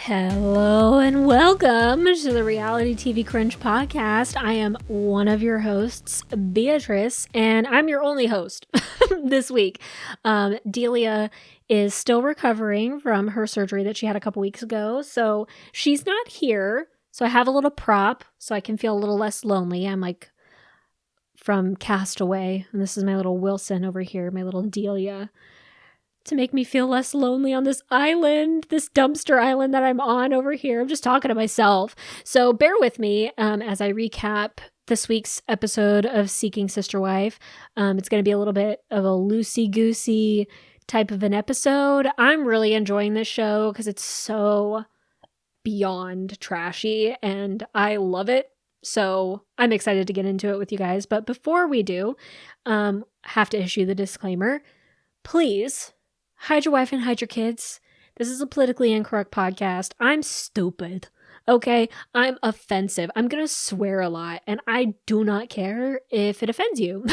Hello and welcome to the Reality TV Cringe Podcast. I am one of your hosts, Beatrice, and I'm your only host this week. Delia is still recovering from her surgery that she had a couple weeks ago, so she's not here. So I have a little prop so I can feel a little less lonely. I'm like from Castaway, and this is my little Wilson over here, my little Delia, to make me feel less lonely on this island, this dumpster island that I'm on over here. I'm just talking to myself. So bear with me as I recap this week's episode of Seeking Sister Wife. It's going to be a little bit of a loosey-goosey type of an episode. I'm really enjoying this show because it's so beyond trashy and I love it. So I'm excited to get into it with you guys. But before we do, have to issue the disclaimer. Please hide your wife and hide your kids. This is a politically incorrect podcast. I'm stupid. Okay? I'm offensive. I'm going to swear a lot, and I do not care if it offends you.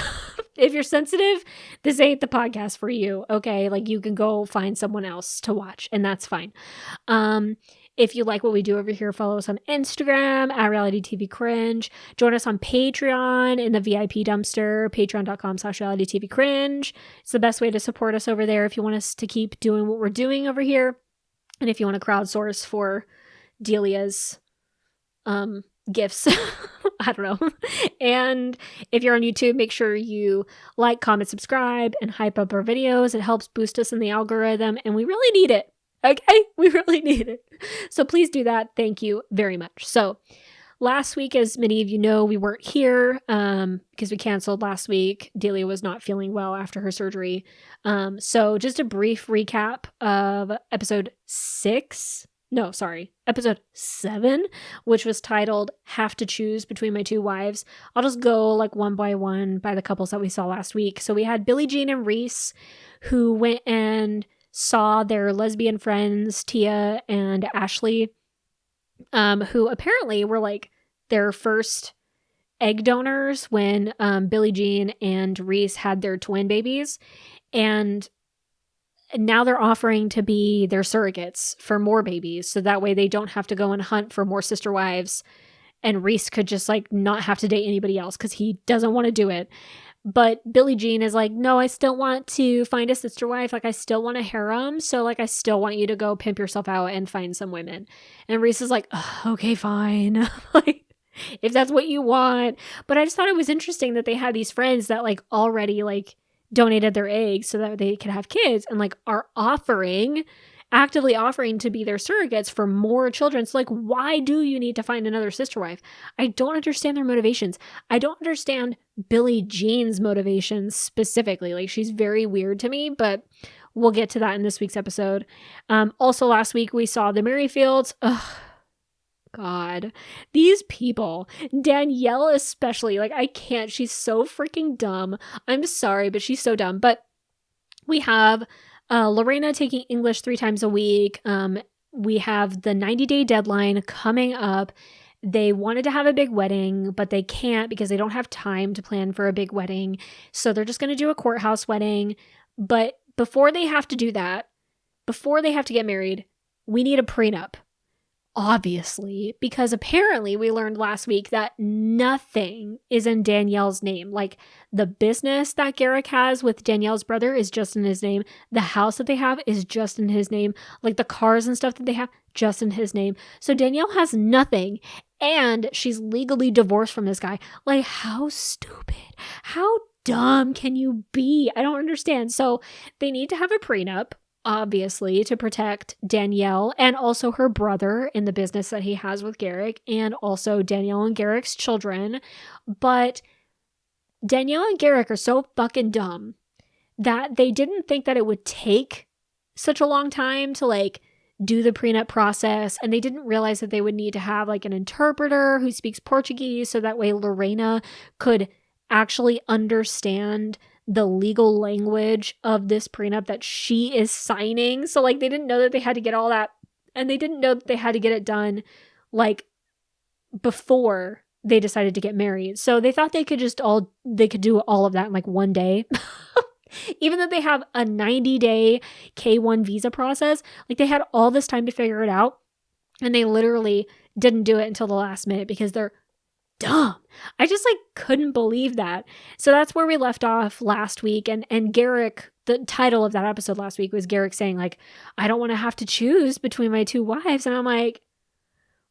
If you're sensitive, this ain't the podcast for you. Okay? Like, you can go find someone else to watch, and that's fine. If you like what we do over here, follow us on Instagram at Reality TV Cringe. Join us on Patreon in the VIP dumpster, patreon.com/Reality TV Cringe. It's the best way to support us over there if you want us to keep doing what we're doing over here. And if you want to crowdsource for Delia's gifts, I don't know. And if you're on YouTube, make sure you like, comment, subscribe, and hype up our videos. It helps boost us in the algorithm, and we really need it. Okay, we really need it. So please do that. Thank you very much. So last week, as many of you know, we weren't here because we canceled last week. Delia was not feeling well after her surgery. So just a brief recap of episode 7, which was titled Have to Choose Between My Two Wives. I'll just go like one by one by the couples that we saw last week. So we had Billie Jean and Reese, who went and saw their lesbian friends, Tia and Ashley, who apparently were like their first egg donors when Billie Jean and Reese had their twin babies. And now they're offering to be their surrogates for more babies. So that way they don't have to go and hunt for more sister wives. And Reese could just like not have to date anybody else because he doesn't want to do it. But Billie Jean is like, no, I still want to find a sister wife. Like, I still want a harem. So, like, I still want you to go pimp yourself out and find some women. And Reese is like, okay, fine. Like, if that's what you want. But I just thought it was interesting that they had these friends that, like, already, like, donated their eggs so that they could have kids and, like, are actively offering to be their surrogates for more children. So, like, why do you need to find another sister wife? I don't understand their motivations. I don't understand Billie Jean's motivations specifically. Like, she's very weird to me, but we'll get to that in this week's episode. Also, last week we saw the Merrifields. Ugh, God, these people, Danielle especially, like, I can't. She's so freaking dumb. I'm sorry, but she's so dumb. But we have Lorena taking English 3 times a week. We have the 90-day deadline coming up. They wanted to have a big wedding, but they can't because they don't have time to plan for a big wedding. So they're just going to do a courthouse wedding. But before they have to do that, before they have to get married, we need a prenup. Obviously, because apparently we learned last week that nothing is in Danielle's name. Like, the business that Garrick has with Danielle's brother is just in his name. The house that they have is just in his name. Like, the cars and stuff that they have, just in his name. So Danielle has nothing, and she's legally divorced from this guy. Like, how stupid, how dumb can you be? I don't understand. So they need to have a prenup, obviously, to protect Danielle and also her brother in the business that he has with Garrick, and also Danielle and Garrick's children. But Danielle and Garrick are so fucking dumb that they didn't think that it would take such a long time to like do the prenup process, and they didn't realize that they would need to have like an interpreter who speaks Portuguese so that way Lorena could actually understand the legal language of this prenup that she is signing. So like they didn't know that they had to get all that, and they didn't know that they had to get it done like before they decided to get married. So they thought they could do all of that in like one day. Even though they have a 90-day K1 visa process, like they had all this time to figure it out. And they literally didn't do it until the last minute because they're dumb. I just like couldn't believe that. So that's where we left off last week. And Garrick, the title of that episode last week was Garrick saying like, I don't want to have to choose between my two wives. And I'm like,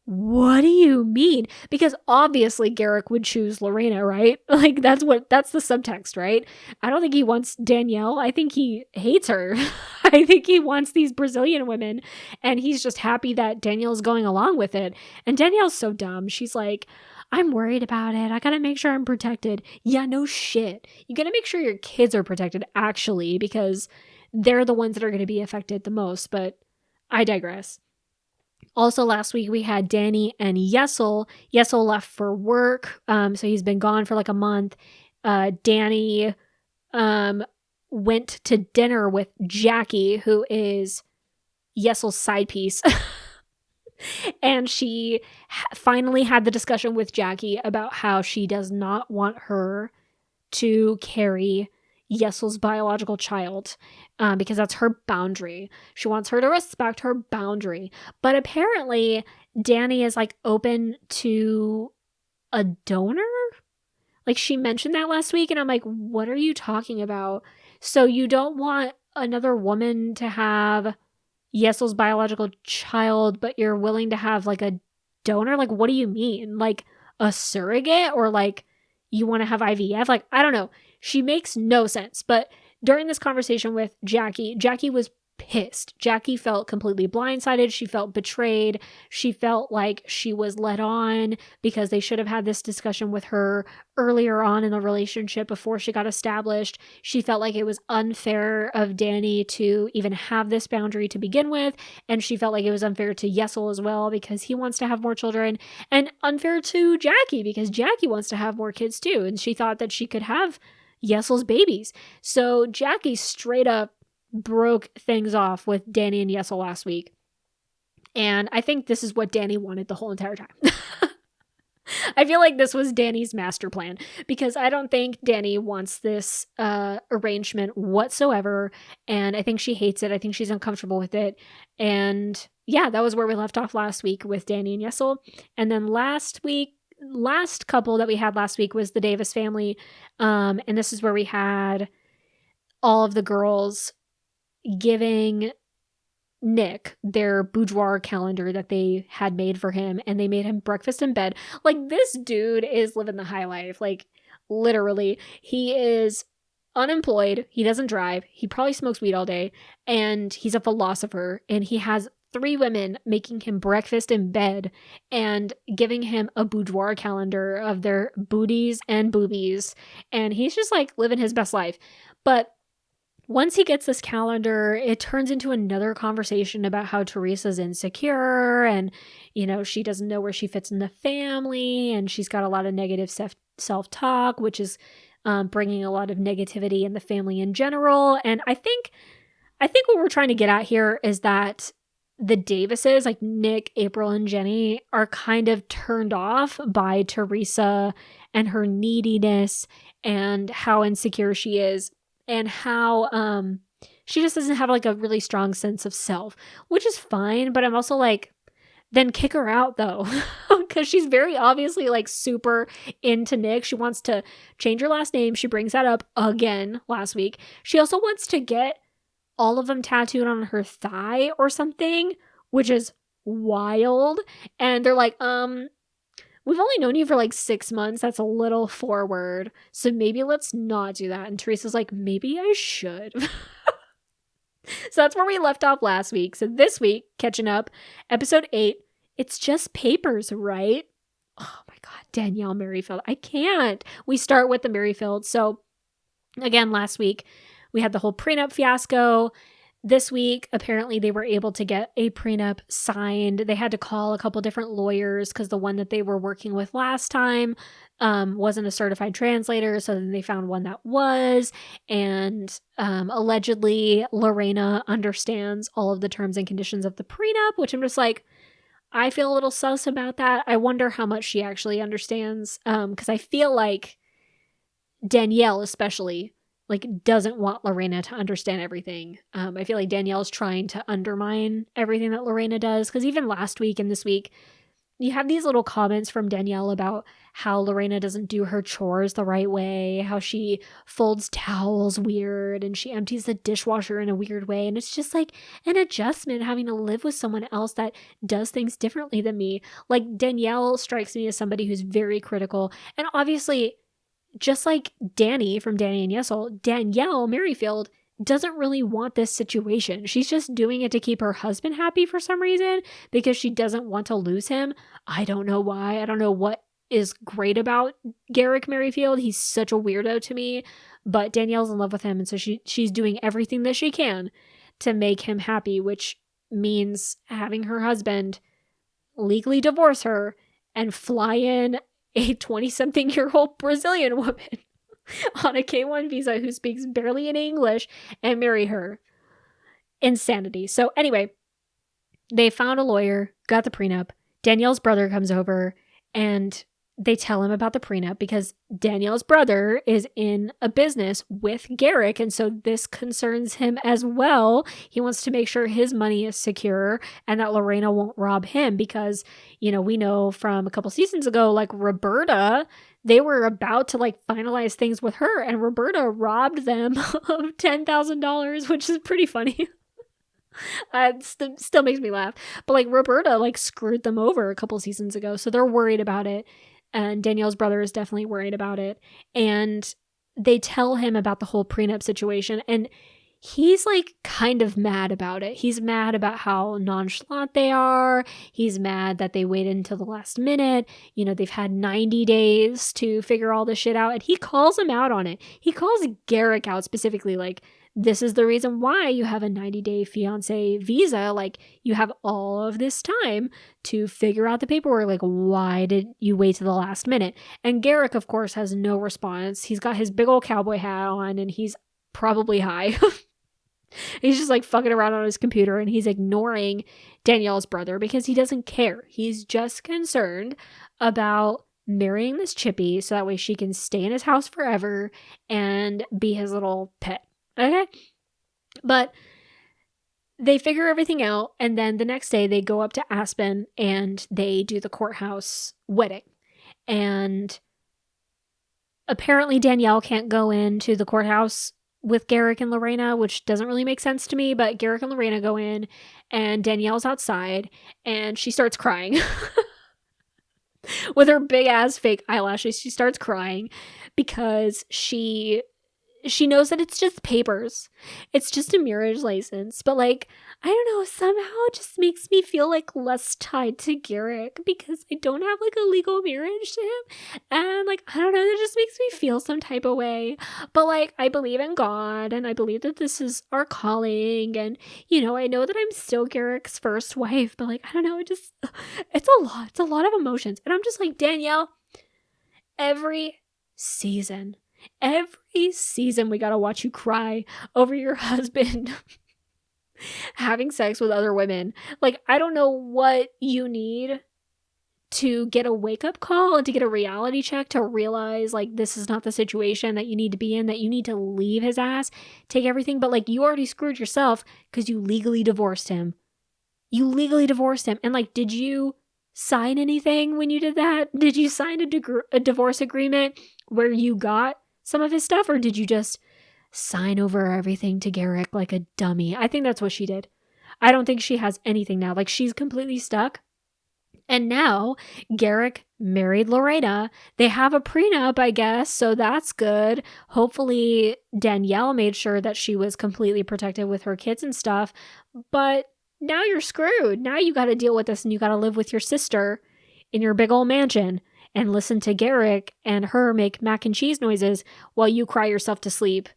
what do you mean? Because obviously Garrick would choose Lorena, right? Like that's the subtext, right? I don't think he wants Danielle. I think he hates her. I think he wants these Brazilian women and he's just happy that Danielle's going along with it. And Danielle's so dumb. She's like, I'm worried about it. I gotta make sure I'm protected. Yeah, no shit. You gotta make sure your kids are protected actually because they're the ones that are gonna be affected the most. But I digress. Also, last week we had Danny and Yesel. Yesel left for work, so he's been gone for like a month. Danny went to dinner with Jackie, who is Yesel's side piece. And she finally had the discussion with Jackie about how she does not want her to carry Yesel's biological child because that's her boundary. She wants her to respect her boundary. But apparently, Danny is like open to a donor. Like she mentioned that last week, and I'm like, what are you talking about? So you don't want another woman to have Yesel's biological child, but you're willing to have like a donor? Like, what do you mean? Like a surrogate or like you want to have IVF? Like, I don't know. She makes no sense. But during this conversation with Jackie, Jackie was pissed. Jackie felt completely blindsided. She felt betrayed. She felt like she was led on because they should have had this discussion with her earlier on in the relationship before she got established. She felt like it was unfair of Danny to even have this boundary to begin with. And she felt like it was unfair to Yesel as well because he wants to have more children, and unfair to Jackie because Jackie wants to have more kids too. And she thought that she could have Yesel's babies. So Jackie straight up broke things off with Danny and Yesel last week. And I think this is what Danny wanted the whole entire time. I feel like this was Danny's master plan because I don't think Danny wants this arrangement whatsoever. And I think she hates it. I think she's uncomfortable with it. And yeah, that was where we left off last week with Danny and Yesel. And then last couple that we had last week was the Davis family. And this is where we had all of the girls giving Nick their boudoir calendar that they had made for him, and they made him breakfast in bed. Like, this dude is living the high life. Like, literally, he is unemployed. He doesn't drive. He probably smokes weed all day, and he's a philosopher, and he has 3 women making him breakfast in bed and giving him a boudoir calendar of their booties and boobies, and he's just like living his best life. But once he gets this calendar, it turns into another conversation about how Teresa's insecure and, you know, she doesn't know where she fits in the family and she's got a lot of negative self-talk, which is bringing a lot of negativity in the family in general. And I think what we're trying to get at here is that the Davises, like Nick, April, and Jenny, are kind of turned off by Teresa and her neediness and how insecure she is. And how she just doesn't have like a really strong sense of self, which is fine. But I'm also like, then kick her out though, because she's very obviously like super into Nick. She wants to change her last name. She brings that up again last week. She also wants to get all of them tattooed on her thigh or something, which is wild. And they're like, we've only known you for like 6 months. That's a little forward. So maybe let's not do that. And Teresa's like, maybe I should. So that's where we left off last week. So this week, catching up, episode 8, it's just papers, right? Oh my God, Danielle Merrifield. I can't. We start with the Merrifield. So again, last week, we had the whole prenup fiasco. This week, apparently they were able to get a prenup signed. They had to call a couple different lawyers because the one that they were working with last time wasn't a certified translator. So then they found one that was. And allegedly, Lorena understands all of the terms and conditions of the prenup, which I'm just like, I feel a little sus about that. I wonder how much she actually understands because I feel like Danielle especially like doesn't want Lorena to understand everything. I feel like Danielle's trying to undermine everything that Lorena does, because even last week and this week, you have these little comments from Danielle about how Lorena doesn't do her chores the right way, how she folds towels weird, and she empties the dishwasher in a weird way. And it's just like an adjustment having to live with someone else that does things differently than me. Like, Danielle strikes me as somebody who's very critical. And obviously, just like Danny from Danny and Yesel, Danielle Merrifield doesn't really want this situation. She's just doing it to keep her husband happy for some reason, because she doesn't want to lose him. I don't know why. I don't know what is great about Garrick Merrifield. He's such a weirdo to me, but Danielle's in love with him, and so she's doing everything that she can to make him happy, which means having her husband legally divorce her and fly in a 20-something-year-old Brazilian woman on a K-1 visa who speaks barely any English and marry her. Insanity. So anyway, they found a lawyer, got the prenup. Danielle's brother comes over and they tell him about the prenup because Danielle's brother is in a business with Garrick, and so this concerns him as well. He wants to make sure his money is secure and that Lorena won't rob him because, you know, we know from a couple seasons ago, like Roberta, they were about to like finalize things with her, and Roberta robbed them of $10,000, which is pretty funny. It still makes me laugh. But like Roberta like screwed them over a couple seasons ago, so they're worried about it. And Danielle's brother is definitely worried about it. And they tell him about the whole prenup situation, and he's like kind of mad about it. He's mad about how nonchalant they are. He's mad that they waited until the last minute. You know, they've had 90 days to figure all this shit out. And he calls him out on it. He calls Garrick out specifically, like, this is the reason why you have a 90-day fiancé visa. Like, you have all of this time to figure out the paperwork. Like, why did you wait to the last minute? And Garrick, of course, has no response. He's got his big old cowboy hat on, and he's probably high. He's just like fucking around on his computer, and he's ignoring Danielle's brother because he doesn't care. He's just concerned about marrying this chippy so that way she can stay in his house forever and be his little pet. Okay? But they figure everything out, and then the next day they go up to Aspen and they do the courthouse wedding. And apparently Danielle can't go into the courthouse with Garrick and Lorena, which doesn't really make sense to me, but Garrick and Lorena go in, and Danielle's outside, and she starts crying. With her big ass fake eyelashes, she starts crying because she knows that it's just papers. It's just a marriage license. But like, I don't know, somehow it just makes me feel like less tied to Garrick because I don't have like a legal marriage to him. And like, I don't know, that just makes me feel some type of way. But like, I believe in God, and I believe that this is our calling. And, you know, I know that I'm still Garrick's first wife, but like, I don't know, it's a lot. It's a lot of emotions. And I'm just like, Danielle, every season we gotta watch you cry over your husband having sex with other women. Like, I don't know what you need to get a wake-up call and to get a reality check to realize like this is not the situation that you need to be in, that you need to leave his ass, take everything. But like, you already screwed yourself because you legally divorced him. And like, did you sign anything when you did that? Did you sign a divorce agreement where you got some of his stuff, or did you just sign over everything to Garrick like a dummy? I think that's what she did. I don't think she has anything now. Like, she's completely stuck. And now Garrick married Lorena. They have a prenup, I guess, so that's good. Hopefully Danielle made sure that she was completely protected with her kids and stuff. But now you're screwed. Now you got to deal with this, and you got to live with your sister in your big old mansion and listen to Garrick and her make mac and cheese noises while you cry yourself to sleep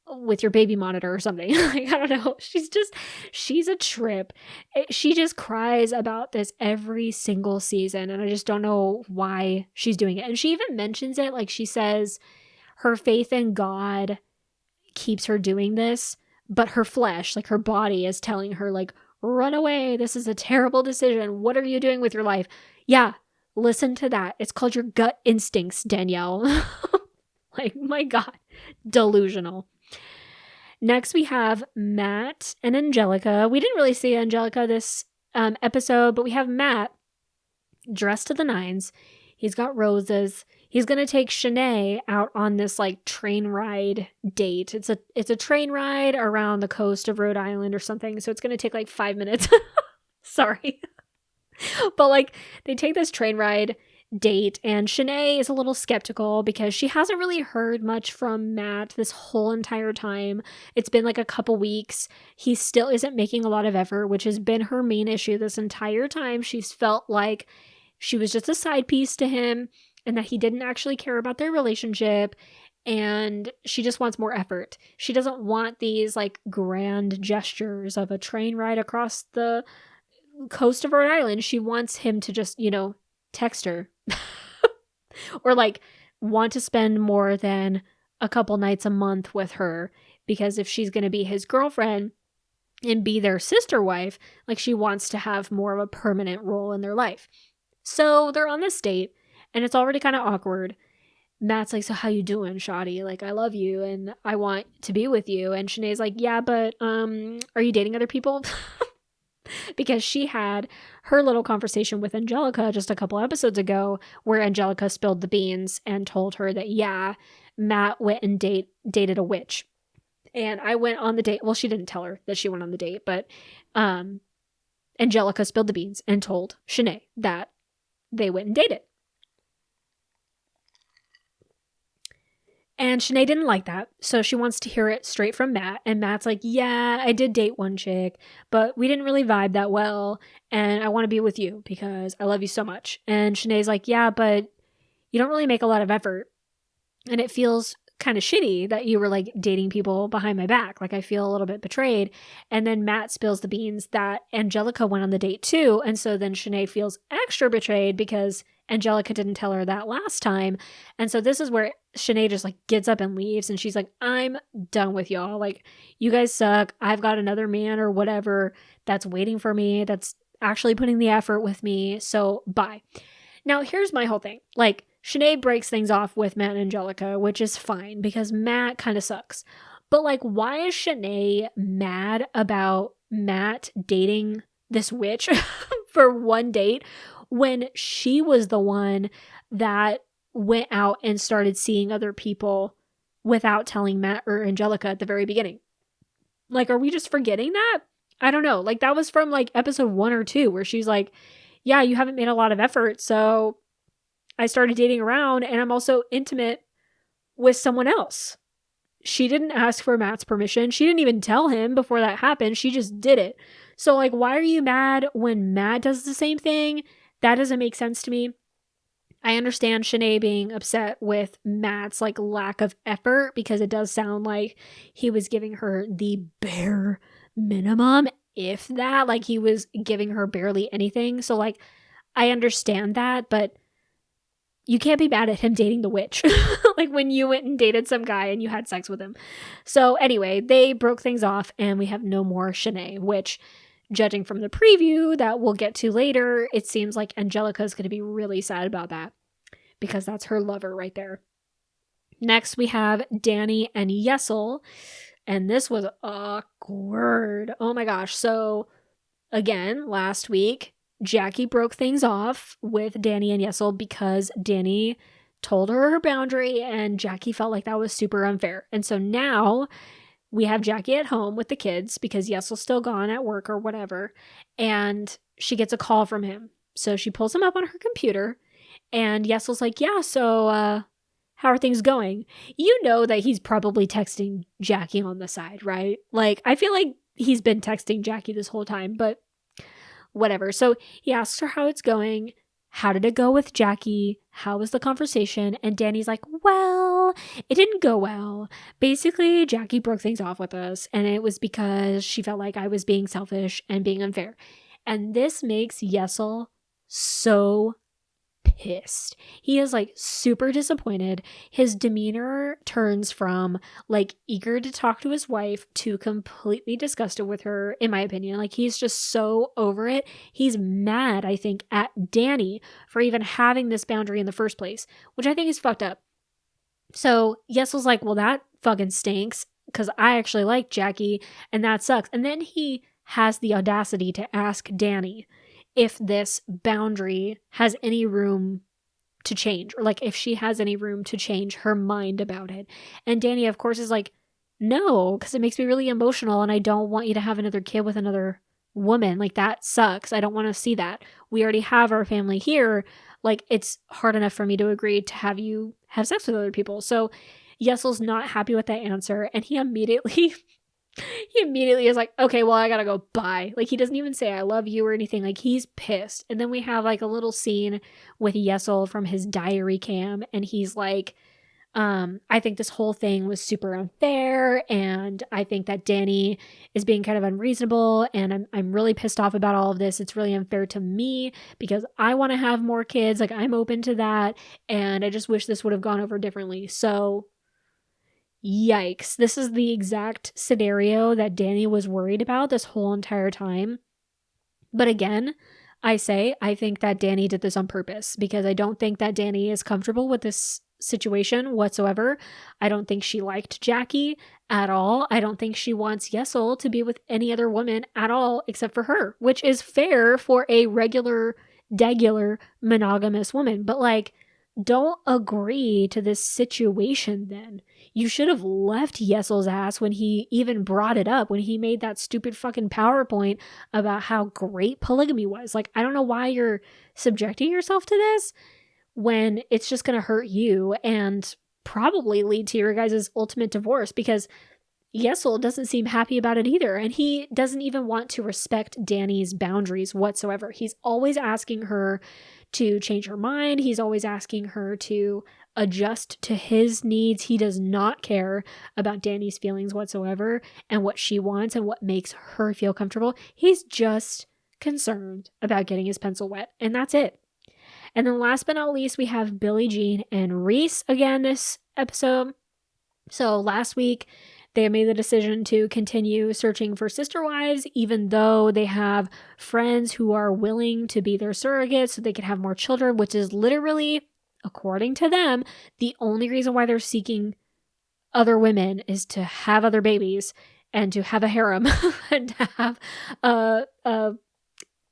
with your baby monitor or something. Like, I don't know. She's a trip. She just cries about this every single season, and I just don't know why she's doing it. And she even mentions it, like, she says her faith in God keeps her doing this, but her flesh, like her body, is telling her, like, run away. This is a terrible decision. What are you doing with your life? Yeah. Listen to that. It's called your gut instincts, Danielle. Like, my God, delusional. Next, we have Matt and Angelica. We didn't really see Angelica this episode, but we have Matt dressed to the nines. He's got roses. He's going to take Shanae out on this like train ride date. It's a train ride around the coast of Rhode Island or something. So it's going to take like 5 minutes. Sorry. But like they take this train ride date and Shanae is a little skeptical because she hasn't really heard much from Matt this whole entire time. It's been like a couple weeks. He still isn't making a lot of effort, which has been her main issue this entire time. She's felt like she was just a side piece to him and that he didn't actually care about their relationship, and she just wants more effort. She doesn't want these like grand gestures of a train ride across the coast of Rhode Island. She wants him to just, text her or like want to spend more than a couple nights a month with her, because if she's going to be his girlfriend and be their sister wife, like she wants to have more of a permanent role in their life. So they're on this date and it's already kind of awkward. Matt's like, so how you doing, Shawty? Like, I love you and I want to be with you. And Shanae's like, yeah, but are you dating other people? Because she had her little conversation with Angelica just a couple episodes ago where Angelica spilled the beans and told her that, yeah, Matt went and dated a witch. And I went on the date. Well, she didn't tell her that she went on the date, but Angelica spilled the beans and told Shanae that they went and dated. And Shanae didn't like that, so she wants to hear it straight from Matt. And Matt's like, yeah, I did date one chick, but we didn't really vibe that well, and I want to be with you because I love you so much. And Shanae's like, yeah, but you don't really make a lot of effort, and it feels kind of shitty that you were like dating people behind my back. Like, I feel a little bit betrayed. And then Matt spills the beans that Angelica went on the date too, and so then Shanae feels extra betrayed because Angelica didn't tell her that last time. And so this is where Shanae just like gets up and leaves, and she's like, I'm done with y'all. Like, you guys suck. I've got another man or whatever that's waiting for me, that's actually putting the effort with me. So bye. Now, here's my whole thing. Like, Shanae breaks things off with Matt and Angelica, which is fine because Matt kind of sucks. But like, why is Shanae mad about Matt dating this witch for one date when she was the one that went out and started seeing other people without telling Matt or Angelica at the very beginning? Like, are we just forgetting that? I don't know. Like, that was from like episode 1 or 2 where she's like, yeah, you haven't made a lot of effort, so I started dating around, and I'm also intimate with someone else. She didn't ask for Matt's permission. She didn't even tell him before that happened. She just did it. So like, why are you mad when Matt does the same thing? That doesn't make sense to me. I understand Shanae being upset with Matt's like lack of effort, because it does sound like he was giving her the bare minimum, if that. Like, he was giving her barely anything. So like, I understand that, but you can't be mad at him dating the witch. Like, when you went and dated some guy and you had sex with him. So anyway, they broke things off and we have no more Shanae, which, judging from the preview that we'll get to later, it seems like Angelica is going to be really sad about that, because that's her lover right there. Next, we have Danny and Yesel, and this was awkward. Oh my gosh. So again, last week, Jackie broke things off with Danny and Yesel because Danny told her boundary and Jackie felt like that was super unfair. And so now we have Jackie at home with the kids because Yesel's still gone at work or whatever, and she gets a call from him. So she pulls him up on her computer, and Yesel's like, yeah, so how are things going? You know that he's probably texting Jackie on the side, right? Like, I feel like he's been texting Jackie this whole time, but whatever. So he asks her how it's going. How did it go with Jackie? How was the conversation? And Danny's like, well, it didn't go well. Basically, Jackie broke things off with us, and it was because she felt like I was being selfish and being unfair. And this makes Yesel so pissed. He is like super disappointed. His demeanor turns from like eager to talk to his wife to completely disgusted with her, in my opinion. Like, he's just so over it. He's mad, I think, at Danny for even having this boundary in the first place, which I think is fucked up. So Yesel's like, well, that fucking stinks because I actually like Jackie and that sucks. And then he has the audacity to ask Danny if this boundary has any room to change, or like if she has any room to change her mind about it. And Danny, of course, is like, no, because it makes me really emotional and I don't want you to have another kid with another woman. Like, that sucks. I don't want to see that. We already have our family here. Like, it's hard enough for me to agree to have you have sex with other people. So Yesel's not happy with that answer, and he immediately is like, okay, well, I gotta go, bye. Like, he doesn't even say I love you or anything. Like, he's pissed. And then we have like a little scene with Yesel from his diary cam, and he's like, I think this whole thing was super unfair, and I think that Danny is being kind of unreasonable, and I'm really pissed off about all of this. It's really unfair to me because I want to have more kids. Like, I'm open to that, and I just wish this would have gone over differently. So yikes. This is the exact scenario that Danny was worried about this whole entire time. But again, I think that Danny did this on purpose because I don't think that Danny is comfortable with this situation whatsoever. I don't think she liked Jackie at all. I don't think she wants Yesel to be with any other woman at all except for her, which is fair for a regular, monogamous woman. But like, don't agree to this situation then. You should have left Yesel's ass when he even brought it up, when he made that stupid fucking PowerPoint about how great polygamy was. Like, I don't know why you're subjecting yourself to this when it's just going to hurt you and probably lead to your guys' ultimate divorce, because Yesel doesn't seem happy about it either. And he doesn't even want to respect Danny's boundaries whatsoever. He's always asking her to change her mind. He's always asking her to adjust to his needs. He does not care about Danny's feelings whatsoever and what she wants and what makes her feel comfortable. He's just concerned about getting his pencil wet, and that's it. And then last but not least, we have Billie Jean and Reese again this episode. So last week, they made the decision to continue searching for sister wives, even though they have friends who are willing to be their surrogates so they can have more children, which is literally, according to them, the only reason why they're seeking other women is to have other babies and to have a harem and to have a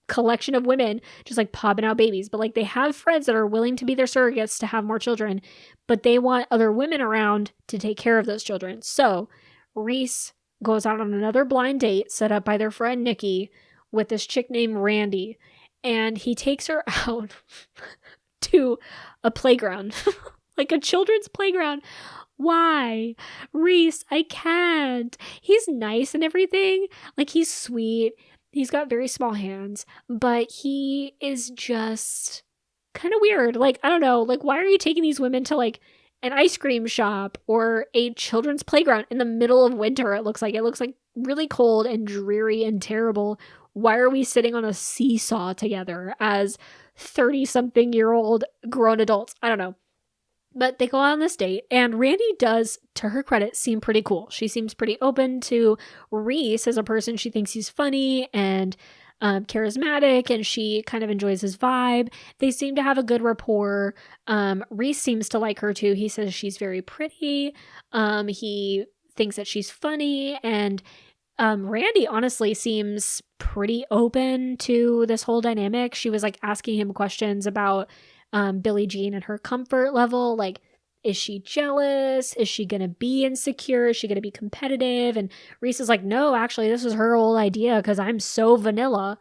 collection of women just like popping out babies. But like, they have friends that are willing to be their surrogates to have more children, but they want other women around to take care of those children. So Reese goes out on another blind date set up by their friend Nikki with this chick named Randy, and he takes her out to a playground, like a children's playground. Why? Reese, I can't. He's nice and everything. Like, he's sweet. He's got very small hands, but he is just kind of weird. Like, I don't know. Like, why are you taking these women to like an ice cream shop or a children's playground in the middle of winter? It looks like really cold and dreary and terrible. Why are we sitting on a seesaw together as 30-something-year-old grown adults? I don't know. But they go on this date, and Randy does, to her credit, seem pretty cool. She seems pretty open to Reese as a person. She thinks he's funny and charismatic, and she kind of enjoys his vibe. They seem to have a good rapport. Reese seems to like her too. He says she's very pretty. He thinks that she's funny, and Randy honestly seems pretty open to this whole dynamic. She was like asking him questions about Billie Jean and her comfort level. Like, is she jealous? Is she going to be insecure? Is she going to be competitive? And Reese is like, no, actually, this was her whole idea because I'm so vanilla.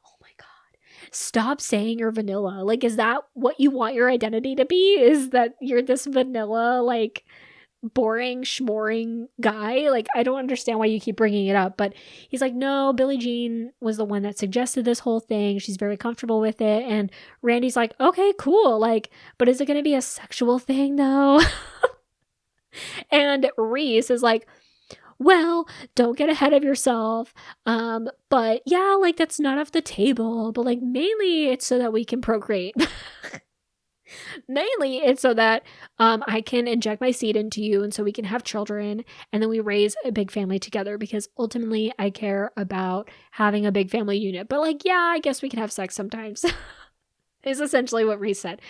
Oh my God. Stop saying you're vanilla. Like, is that what you want your identity to be? Is that you're this vanilla, like, boring, schmoring guy? Like, I don't understand why you keep bringing it up. But he's like, no, Billie Jean was the one that suggested this whole thing. She's very comfortable with it. And Randy's like, okay, cool. Like, but is it going to be a sexual thing though? And Reese is like, well, don't get ahead of yourself. But yeah, like, that's not off the table. But like, mainly it's so that we can procreate. Mainly it's so that I can inject my seed into you and so we can have children, and then we raise a big family together, because ultimately I care about having a big family unit. But like, yeah, I guess we can have sex sometimes. is essentially what Reese said.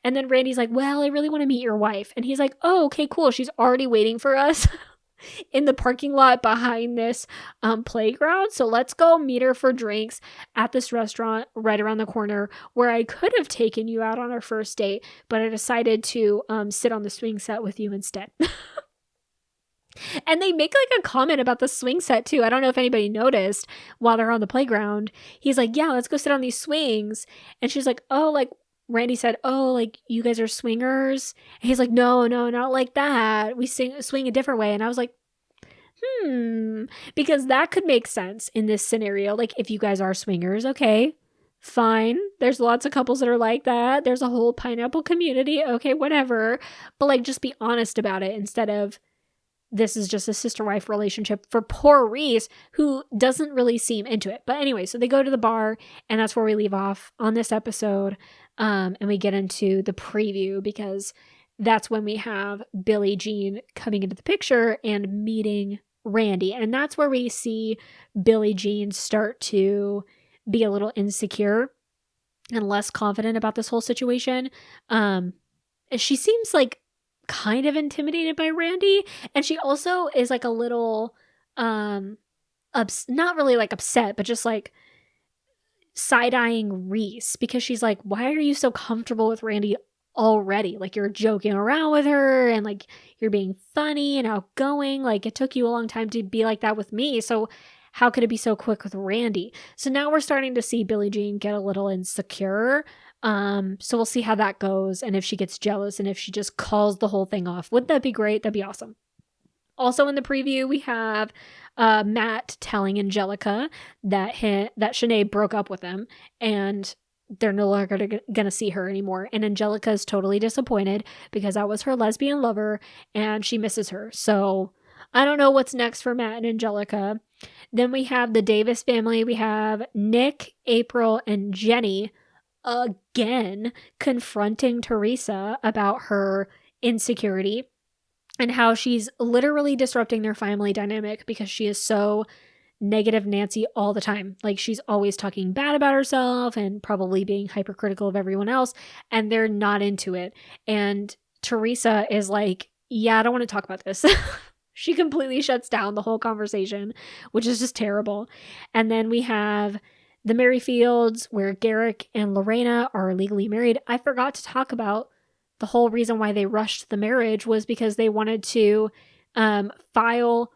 And then Randy's like, well, I really want to meet your wife. And he's like, oh, okay, cool. She's already waiting for us in the parking lot behind this playground. So let's go meet her for drinks at this restaurant right around the corner where I could have taken you out on our first date, but I decided to sit on the swing set with you instead. And they make like a comment about the swing set too. I don't know if anybody noticed while they're on the playground. He's like, yeah, let's go sit on these swings. And she's like, oh, like Randy said, oh, like you guys are swingers. And he's like, no, not like that. We swing a different way. And I was like, because that could make sense in this scenario. Like if you guys are swingers, okay, fine. There's lots of couples that are like that. There's a whole pineapple community. Okay, whatever. But like just be honest about it instead of this is just a sister-wife relationship for poor Reese, who doesn't really seem into it. But anyway, so they go to the bar, and that's where we leave off on this episode. And we get into the preview because that's when we have Billie Jean coming into the picture and meeting Randy. And that's where we see Billie Jean start to be a little insecure and less confident about this whole situation. She seems like kind of intimidated by Randy, and she also is like a little not really like upset, but just like side-eyeing Reese because she's like, why are you so comfortable with Randy already? Like you're joking around with her and like you're being funny and outgoing. Like it took you a long time to be like that with me, so how could it be so quick with Randy? So now we're starting to see Billie Jean get a little insecure. So we'll see how that goes and if she gets jealous and if she just calls the whole thing off. Wouldn't that be great? That'd be awesome. Also in the preview, we have Matt telling Angelica that Sinead broke up with him and they're no longer going to see her anymore. And Angelica is totally disappointed because that was her lesbian lover and she misses her. So I don't know what's next for Matt and Angelica. Then we have the Davis family. We have Nick, April, and Jenny again confronting Teresa about her insecurity and how she's literally disrupting their family dynamic because she is so negative Nancy all the time. Like she's always talking bad about herself and probably being hypercritical of everyone else, and they're not into it. And Teresa is like, yeah, I don't want to talk about this. She completely shuts down the whole conversation, which is just terrible. And then we have the Merrifields, where Garrick and Lorena are legally married. I forgot to talk about the whole reason why they rushed the marriage was because they wanted to file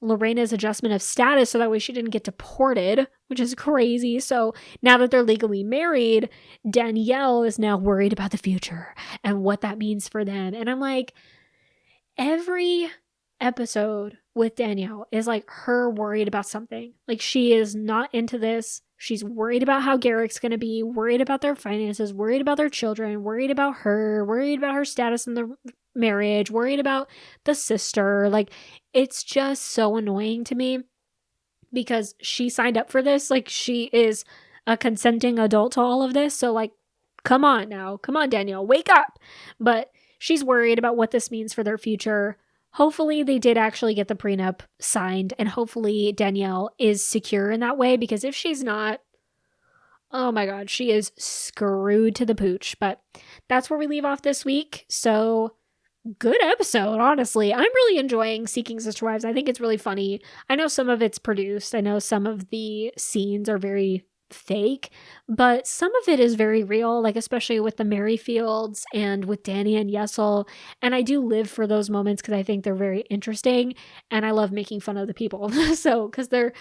Lorena's adjustment of status so that way she didn't get deported, which is crazy. So now that they're legally married, Danielle is now worried about the future and what that means for them. And I'm like, every episode with Danielle is like her worried about something. Like she is not into this. She's worried about how Garrick's going to be, worried about their finances, worried about their children, worried about her, worried about her status in the marriage, worried about the sister. Like it's just so annoying to me because she signed up for this. Like she is a consenting adult to all of this. So like, come on now. Come on, Danielle, wake up. But she's worried about what this means for their future. Hopefully they did actually get the prenup signed and hopefully Danielle is secure in that way because if she's not, oh my God, she is screwed to the pooch. But that's where we leave off this week. So good episode, honestly. I'm really enjoying Seeking Sister Wives. I think it's really funny. I know some of it's produced. I know some of the scenes are very fake, but some of it is very real, like especially with the Merrifields and with Danny and Yesel. And I do live for those moments because I think they're very interesting and I love making fun of the people. So, because they're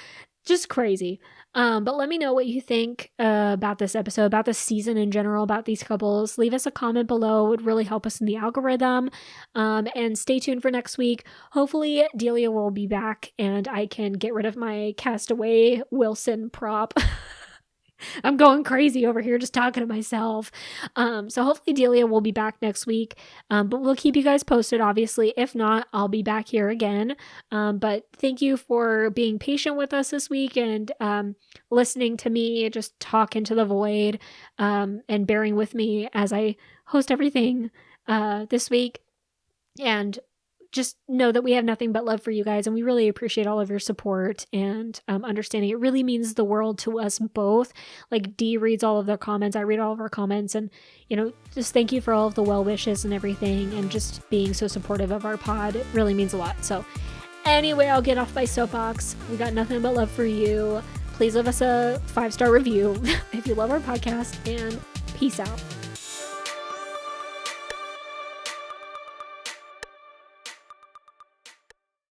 just crazy. But let me know what you think about this episode, about the season in general, about these couples. Leave us a comment below. It would really help us in the algorithm. And stay tuned for next week. Hopefully Delia will be back and I can get rid of my Castaway Wilson prop. I'm going crazy over here just talking to myself. So hopefully Delia will be back next week. But we'll keep you guys posted, obviously. If not, I'll be back here again. But thank you for being patient with us this week and listening to me just talk into the void and bearing with me as I host everything this week. And just know that we have nothing but love for you guys, and we really appreciate all of your support and understanding. It really means the world to us both. Like, Dee reads all of their comments, I read all of our comments, and just thank you for all of the well wishes and everything, and just being so supportive of our pod. It really means a lot. So anyway, I'll get off my soapbox. We got nothing but love for you. Please leave us a 5-star review if you love our podcast, and peace out.